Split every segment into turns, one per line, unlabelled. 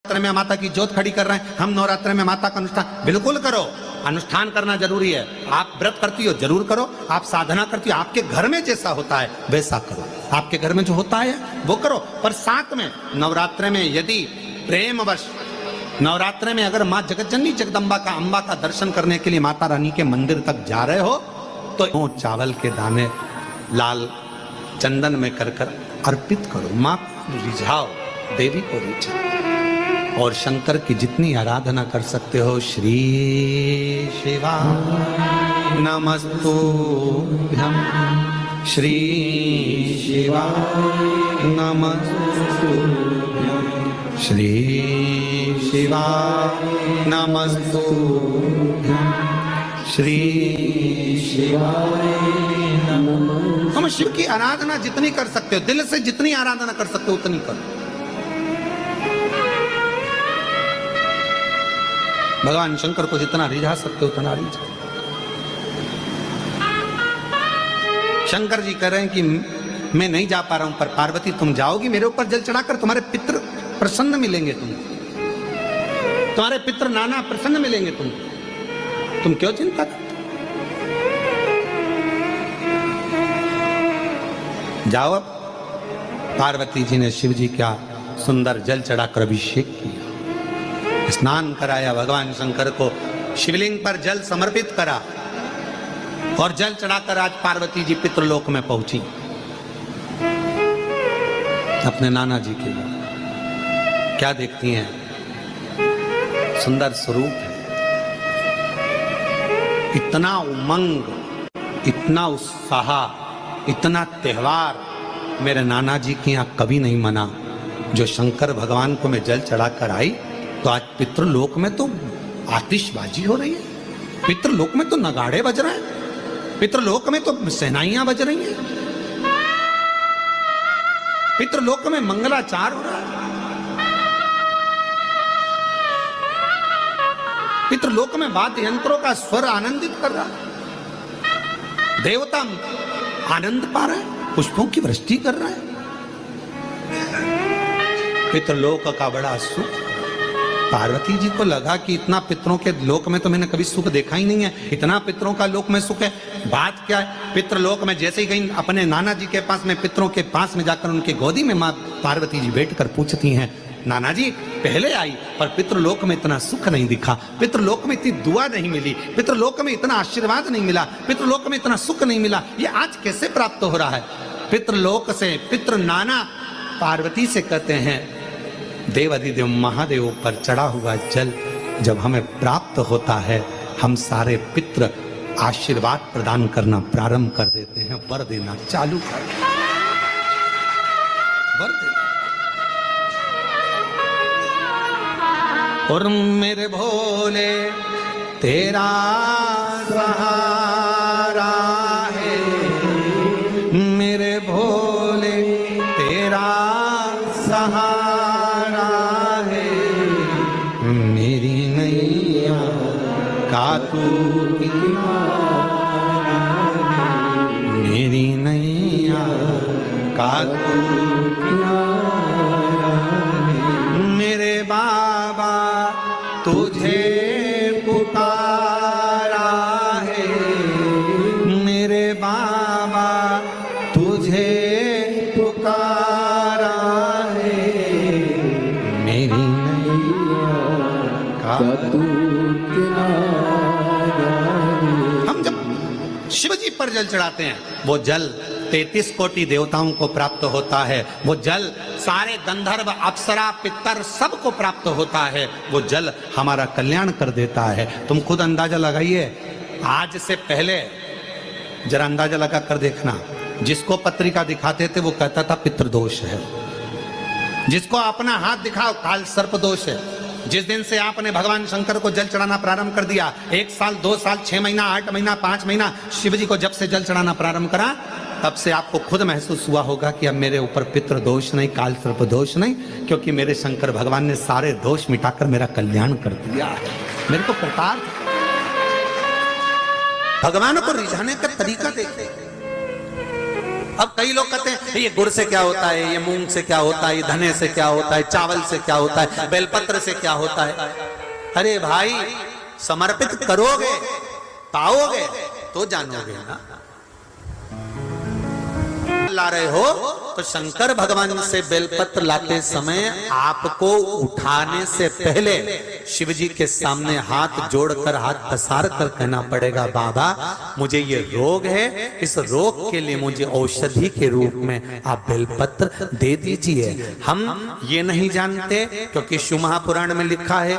नवरात्र में माता की ज्योत खड़ी कर रहे हैं, हम नवरात्र में माता का अनुष्ठान बिल्कुल करो। अनुष्ठान करना जरूरी है। आप व्रत करती हो जरूर करो, आप साधना करती हो, आपके घर में जैसा होता है वैसा करो, आपके घर में जो होता है वो करो। पर साथ में नवरात्र में यदि प्रेमवश नवरात्र में अगर माँ जगतजननी जगदम्बा का अम्बा का दर्शन करने के लिए माता रानी के मंदिर तक जा रहे हो तो चावल के दाने लाल चंदन में कर कर अर्पित करो। माँ रिझाओ, देवी को रिझाओ और शंकर की जितनी आराधना कर सकते हो। श्री शिवा नमस्तुभ्यं, श्री शिवा नमस्तुभ्यं, श्री शिवा नमस्तुभ्यं, श्री शिवा। हम शिव की आराधना जितनी कर सकते हो, दिल से जितनी आराधना कर सकते हो उतनी करो। भगवान शंकर को जितना रिझा सकते हो उतना रिझा। शंकर जी कह रहे हैं कि मैं नहीं जा पा रहा हूं, पर पार्वती तुम जाओगी मेरे ऊपर जल चढ़ाकर, तुम्हारे पितृ प्रसन्न मिलेंगे, तुम्हारे पितृ नाना प्रसन्न मिलेंगे, तुम क्यों चिंता करते? जाओ। अब पार्वती जी ने शिव जी का सुंदर जल चढ़ाकर अभिषेक किया, स्नान कराया, भगवान शंकर को शिवलिंग पर जल समर्पित करा और जल चढ़ाकर आज पार्वती जी पितृलोक में पहुंची अपने नाना जी के लिए। क्या देखती हैं? सुंदर स्वरूप है, इतना उमंग, इतना उत्साह, इतना त्योहार मेरे नाना जी के यहाँ कभी नहीं मना। जो शंकर भगवान को मैं जल चढ़ाकर आई तो आज पितृलोक में तो आतिशबाजी हो रही है, पितृलोक में तो नगाड़े बज रहे हैं, पितृलोक में तो सहनाइयां बज रही हैं, पितृलोक में मंगलाचार हो रहा है, पितृलोक में वाद्य यंत्रों का स्वर आनंदित कर रहा है, देवता आनंद पा रहे हैं, पुष्पों की वृष्टि कर रहे हैं। पितृलोक का बड़ा सुख। पार्वती जी को लगा कि इतना पितरों के लोक में तो मैंने कभी सुख देखा ही नहीं है, इतना पितरों का लोक में सुख है। बात क्या है? पितृलोक में जैसे ही गई अपने नाना जी के पास में, पितरों के पास में जाकर उनके गोदी में माँ पार्वती जी बैठकर पूछती हैं, नाना जी पहले आई पर पितृलोक में इतना सुख नहीं दिखा, पितृलोक में इतनी दुआ नहीं मिली, पितृलोक में इतना आशीर्वाद नहीं मिला, पितृलोक में इतना सुख नहीं मिला, ये आज कैसे प्राप्त हो रहा है? पितृलोक से पितृ नाना पार्वती से कहते हैं, देवाधिदेव महादेव पर चढ़ा हुआ जल जब हमें प्राप्त होता है, हम सारे पितृ आशीर्वाद प्रदान करना प्रारंभ कर देते हैं, वर देना चालू कर देते हैं, वर देना। और मेरे भोले तेरा सहारा है, मेरे भोले तेरा सहारा है, मेरी नैया का तू किनारा है, मेरी नैया का तू किनारा है, मेरे बाबा तुझे पुकारा है, मेरे बाबा तुझे पुकारा है, मेरी नैया का तू किनारा है। हम जब शिव जी पर जल चढ़ाते हैं वो जल 33 कोटि देवताओं को प्राप्त होता है, वो जल सारे गंधर्व अप्सरा पितर सबको प्राप्त होता है, वो जल हमारा कल्याण कर देता है। तुम खुद अंदाजा लगाइए, आज से पहले जरा अंदाजा लगा कर देखना, जिसको पत्रिका दिखाते थे वो कहता था पितृदोष है, जिसको अपना हाथ दिखाओ काल सर्प दोष है। जिस दिन से आपने भगवान शंकर को जल चढ़ाना प्रारंभ कर दिया, 1 साल 2 साल 6 महीना 8 महीना 5 महीना शिव जी को जब से जल चढ़ाना प्रारंभ करा, तब से आपको खुद महसूस हुआ होगा कि अब मेरे ऊपर पितृ दोष नहीं, काल सर्प दोष नहीं, क्योंकि मेरे शंकर भगवान ने सारे दोष मिटाकर मेरा कल्याण कर दिया है। मेरे को प्रताप भगवान को रिझाने का तरीका देखते, अब कई लोग कहते हैं ये गुड़ से क्या होता है, ये मूंग से क्या होता है, ये धने से क्या होता है, चावल से क्या होता है, बेलपत्र से क्या होता है। अरे भाई, समर्पित करोगे, पाओगे तो जानोगे ना। ला रहे हो तो शंकर भगवान से बेलपत्र लाते समय आपको उठाने से पहले शिव जी के सामने हाथ जोड़कर, हाथ पसार कर कहना पड़ेगा, बाबा मुझे ये रोग है, इस रोग के लिए मुझे औषधि के रूप में आप बेलपत्र दे दीजिए। हम ये नहीं जानते, क्योंकि शिव महापुराण में लिखा है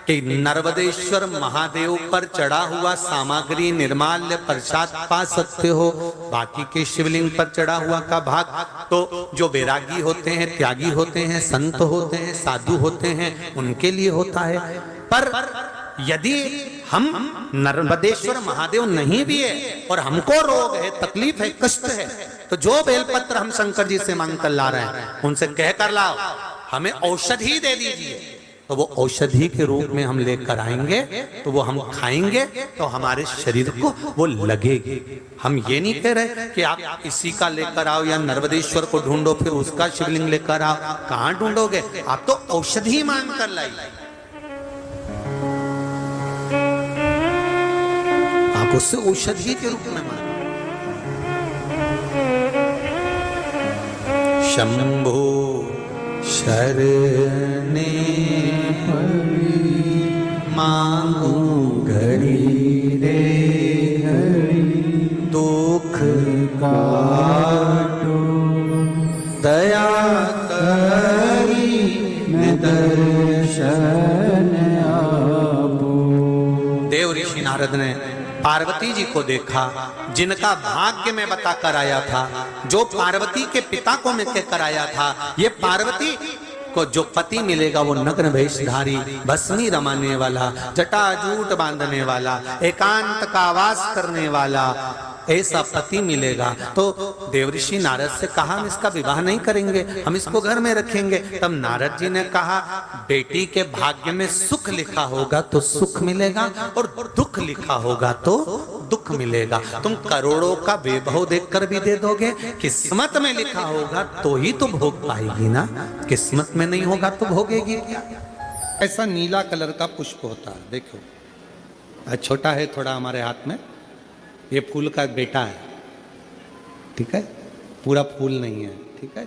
कि नर्मदेश्वर महादेव पर चढ़ा हुआ सामग्री निर्माल्य प्रसाद पा सकते हो, बाकी के शिवलिंग पर चढ़ा हुआ का भाग तो जो वैरागी होते हैं, त्यागी होते हैं, संत होते हैं, साधु होते हैं, उनके लिए होता है। पर यदि हम नर्मदेश्वर महादेव नहीं भी है और हमको रोग है, तकलीफ है, कष्ट है, तो जो बेलपत्र हम शंकर जी से मांग कर ला रहे हैं उनसे कह कर लाओ हमें औषधि दे दीजिए, तो वो औषधि के रूप में हम लेकर आएंगे, तो वो हम खाएंगे तो हमारे शरीर को वो लगेगी। हम ये नहीं कह रहे कि आप इसी का लेकर आओ या नर्मदेश्वर को ढूंढो फिर उसका शिवलिंग लेकर आओ, कहां ढूंढोगे, आप तो औषधि मांग कर लाइए। आप उससे औषधि के रूप में मांगो। शंभो शरणे मांगू घड़ी रे घड़ी, दुख काटो दया करी दर्शन आपो। देव ऋषि नारद ने पार्वती जी को देखा, जिनका भाग्य में बता कर आया था, जो पार्वती के पिता को मैं कहकर आया था, ये पार्वती को जो पति मिलेगा वो नग्न वेशधारी, भस्मी रमाने वाला, जटाजूट बांधने वाला, एकांत का वास करने वाला, ऐसा पति मिलेगा। तो देवऋषि नारद से कहा हम इसका विवाह नहीं करेंगे, हम इसको घर में रखेंगे। तब नारद जी ने कहा बेटी के भाग्य में सुख लिखा होगा तो सुख मिलेगा और दुख लिखा होगा तो दुख मिलेगा। तुम करोड़ों का वैभव देखकर भी दे दोगे, किस्मत में लिखा होगा तो ही तो भोग पाएगी ना, किस्मत में नहीं होगा तो भोगेगी क्या। ऐसा नीला कलर का पुष्प होता है, देखो छोटा है थोड़ा हमारे हाथ में, ये फूल का बेटा है, ठीक है, पूरा फूल नहीं है, ठीक है,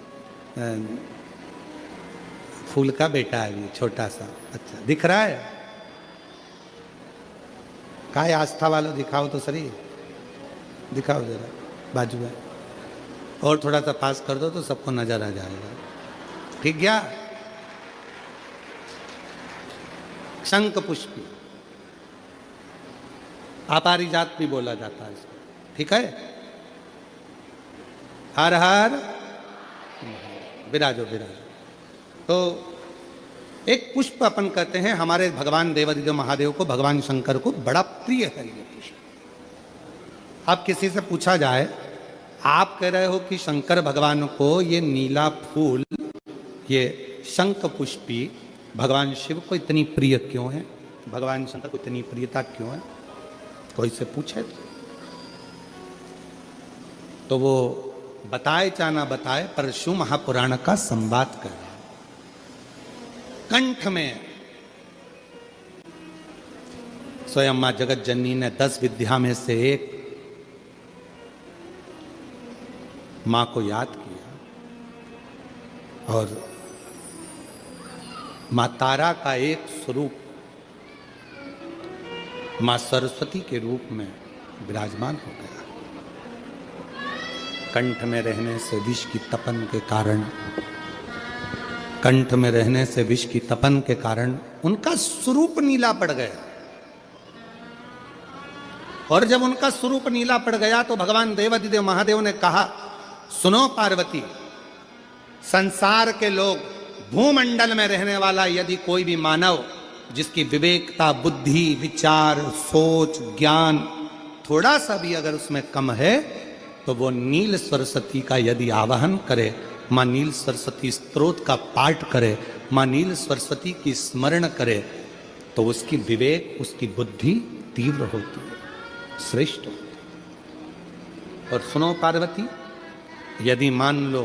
फूल का बेटा है ये छोटा सा। अच्छा दिख रहा है, काय आस्था वालों दिखाओ तो सही, दिखाओ जरा बाजू में, और थोड़ा सा पास कर दो तो सबको नजर आ जाएगा, ठीक गया। शंख पुष्पी, अपारिजात भी बोला जाता है इसको, ठीक है। हर हर विराजो विराजो। तो एक पुष्प अपन कहते हैं हमारे भगवान देवादिदेव महादेव को, भगवान शंकर को बड़ा प्रिय है ये पुष्प। अब किसी से पूछा जाए, आप कह रहे हो कि शंकर भगवान को ये नीला फूल, ये शंख पुष्पी भगवान शिव को इतनी प्रिय क्यों है, भगवान शंकर को इतनी प्रियता क्यों है, कोई से पूछे तो वो बताए चाहे ना बताए, पर शिव महापुराण का संवाद कर रहे हैं। कंठ में स्वयं मां जगत जननी ने 10 विद्या में से एक मां को याद किया, और मां तारा का एक स्वरूप मां सरस्वती के रूप में विराजमान हो गया। कंठ में रहने से विष की तपन के कारण, कंठ में रहने से विष की तपन के कारण उनका स्वरूप नीला पड़ गया। और जब उनका स्वरूप नीला पड़ गया तो भगवान देवादिदेव महादेव ने कहा, सुनो पार्वती, संसार के लोग, भूमंडल में रहने वाला यदि कोई भी मानव जिसकी विवेकता, बुद्धि, विचार, सोच, ज्ञान थोड़ा सा भी अगर उसमें कम है, तो वो नील सरस्वती का यदि आवाहन करे, मां नील सरस्वती स्तोत्र का पाठ करे, मां नील सरस्वती की स्मरण करे, तो उसकी विवेक, उसकी बुद्धि तीव्र होती है, श्रेष्ठ होती है। और सुनो पार्वती, यदि मान लो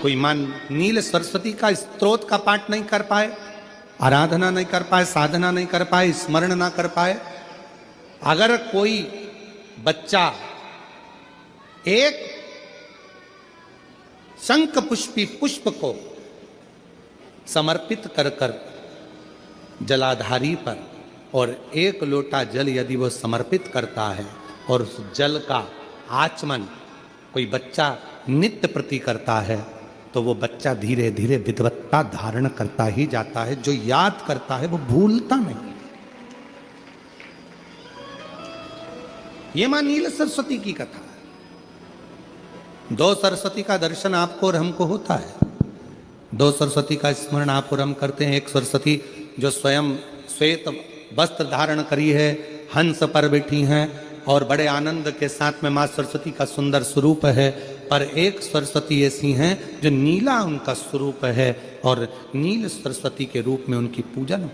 कोई नील सरस्वती का स्तोत्र का पाठ नहीं कर पाए, आराधना नहीं कर पाए, साधना नहीं कर पाए, स्मरण ना कर पाए, अगर कोई बच्चा एक शंख पुष्पी पुष्प को समर्पित कर कर जलाधारी पर और एक लोटा जल यदि वो समर्पित करता है और उस जल का आचमन कोई बच्चा नित्य प्रति करता है, तो वो बच्चा धीरे धीरे विद्वत्ता धारण करता ही जाता है। जो याद करता है वो भूलता नहीं। ये मां नील सरस्वती की कथा है। दो सरस्वती का दर्शन आपको और हमको होता है, दो सरस्वती का स्मरण आप और हम करते हैं। एक सरस्वती जो स्वयं श्वेत वस्त्र धारण करी है, हंस पर बैठी हैं और बड़े आनंद के साथ में मां सरस्वती का सुंदर स्वरूप है। पर एक सरस्वती ऐसी हैं जो नीला उनका स्वरूप है और नील सरस्वती के रूप में उनकी पूजन